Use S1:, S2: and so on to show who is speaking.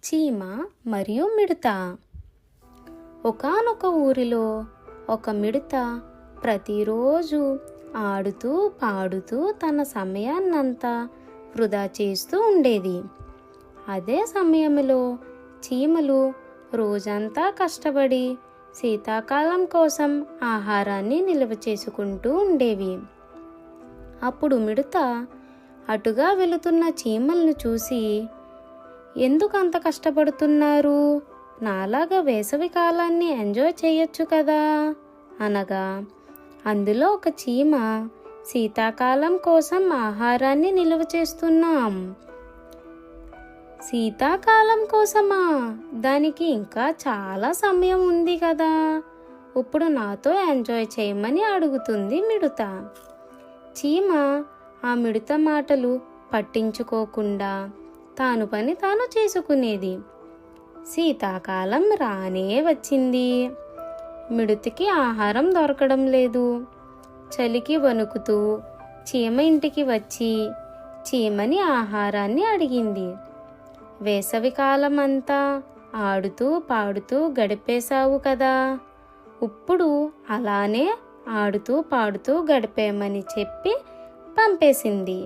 S1: చీమ మరియు మిడత. ఒకానొక ఊరిలో ఒక మిడత ప్రతిరోజు ఆడుతూ పాడుతూ తన సమయాన్నంతా వృధా చేస్తూ ఉండేది. అదే సమయంలో చీమలు రోజంతా కష్టపడి శీతాకాలం కోసం ఆహారాన్ని నిల్వ చేసుకుంటూ ఉండేవి. అప్పుడు మిడత అటుగా వెళుతున్న చీమలను చూసి, ఎందుకు అంత కష్టపడుతున్నారు? నాలాగా వేసవి కాలాన్ని ఎంజాయ్ చేయొచ్చు కదా అనగా, అందులో ఒక చీమ, శీతాకాలం కోసం ఆహారాన్ని నిల్వ చేస్తున్నాం. శీతాకాలం కోసమా? దానికి ఇంకా చాలా సమయం ఉంది కదా, ఇప్పుడు నాతో ఎంజాయ్ చేయమని అడుగుతుంది మిడత. చీమ ఆ మిడత మాటలు పట్టించుకోకుండా తాను పని తాను చేసుకునేది. శీతాకాలం రానే వచ్చింది. మిడతకి ఆహారం దొరకడం లేదు. చలికి వణుకుతూ చీమ ఇంటికి వచ్చి చీమని ఆహారాన్ని అడిగింది. వేసవికాలం అంతా ఆడుతూ పాడుతూ గడిపేశావు కదా, ఇప్పుడు అలానే ఆడుతూ పాడుతూ గడిపేమని చెప్పి పంపేసింది.